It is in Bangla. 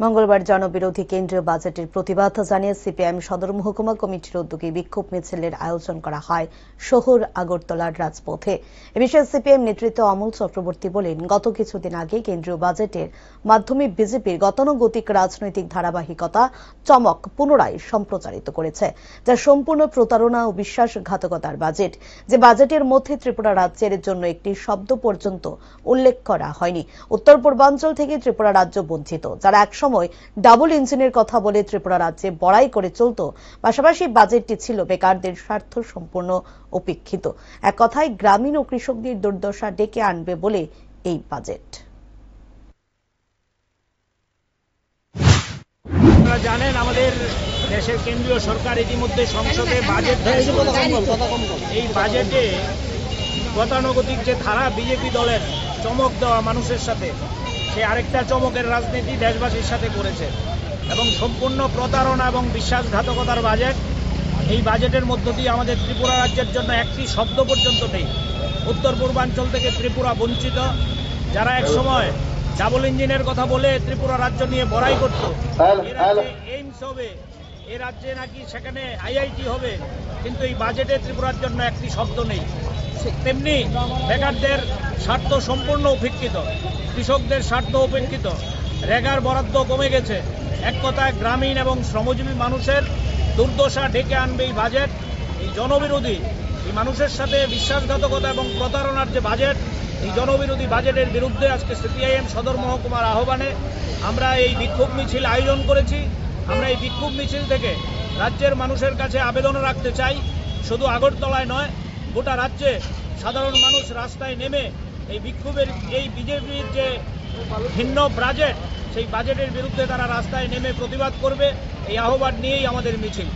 মঙ্গলবার জনবিরোধী কেন্দ্রীয় বাজেটের প্রতিবাদ জানিয়ে সিপিআইএম সদর মহকুমা কমিটির উদ্যোগে বিক্ষোভ মিছিলের আয়োজন করা হয় শহর আগরতলার রাজপথে। এ বিষয়ে সিপিআইএম নেতৃত্ব অমল চক্রবর্তী বলেন, গত কিছুদিন আগে কেন্দ্রীয় বাজেটের মাধ্যমে বিজেপির গতানুগতিক রাজনৈতিক ধারাবাহিকতা চমক পুনরায় সম্প্রচারিত করেছে, যা সম্পূর্ণ প্রতারণা ও বিশ্বাসঘাতকতার বাজেট। যে বাজেটের মধ্যে ত্রিপুরা রাজ্যের জন্য একটি শব্দ পর্যন্ত উল্লেখ করা হয়নি। উত্তর পূর্বাঞ্চল থেকে ত্রিপুরা রাজ্য বঞ্চিত, যারা একসময় ডাবল ইঞ্জিনের কথা বলে ত্রিপুরা রাজ্যে বড়াই করে চলত। পাশাপাশি বাজেটটি ছিল বেকারদের স্বার্থ সম্পূর্ণ উপেক্ষিত। এক কথায় গ্রামীণ ও কৃষকদের দুর্দশা ডেকে আনবে বলে এই বাজেট। আপনারা জানেন, আমাদের দেশের কেন্দ্রীয় সরকার ইতিমধ্যে সংসদে বাজেট এই বাজেটে গতানুগতিক যে ধারা বিজেপি দলের চমক দেওয়া মানুষের সাথে, সে আরেকটা চমকের রাজনীতি দেশবাসীর সাথে করেছে এবং সম্পূর্ণ প্রতারণা এবং বিশ্বাসঘাতকতার বাজেট। এই বাজেটের মধ্য দিয়ে আমাদের ত্রিপুরা রাজ্যের জন্য একটি শব্দ পর্যন্ত নেই। উত্তর পূর্বাঞ্চল থেকে ত্রিপুরা বঞ্চিত, যারা এক সময় ডাবল ইঞ্জিনের কথা বলে ত্রিপুরা রাজ্য নিয়ে বড়াই করত, এইমস হবে, এ রাজ্যে নাকি সেখানে আইআইটি হবে, কিন্তু এই বাজেটে ত্রিপুরার জন্য একটি শব্দ নেই। তেমনি বেকারদের স্বার্থ সম্পূর্ণ উপেক্ষিত, কৃষকদের স্বার্থ উপেক্ষিত, রেগার বরাদ্দ কমে গেছে। এক কথায় গ্রামীণ এবং শ্রমজীবী মানুষের দুর্দশা ডেকে আনবে এই বাজেট। এই জনবিরোধী, এই মানুষের সাথে বিশ্বাসঘাতকতা এবং প্রতারণার যে বাজেট, এই জনবিরোধী বাজেটের বিরুদ্ধে আজকে সিপিআইএম সদর মহকুমার আহ্বানে আমরা এই বিক্ষোভ মিছিল আয়োজন করেছি। আমরা এই বিক্ষোভ মিছিল থেকে রাজ্যের মানুষের কাছে আবেদন রাখতে চাই, শুধু আগরতলায় নয়, গোটা রাজ্যে সাধারণ মানুষ রাস্তায় নেমে এই বিক্ষোভের, এই বিজেপির যে ভিন্ন বাজেট, সেই বাজেটের বিরুদ্ধে তারা রাস্তায় নেমে প্রতিবাদ করবে। এই আহ্বান নিয়েই আমাদের মিছিল।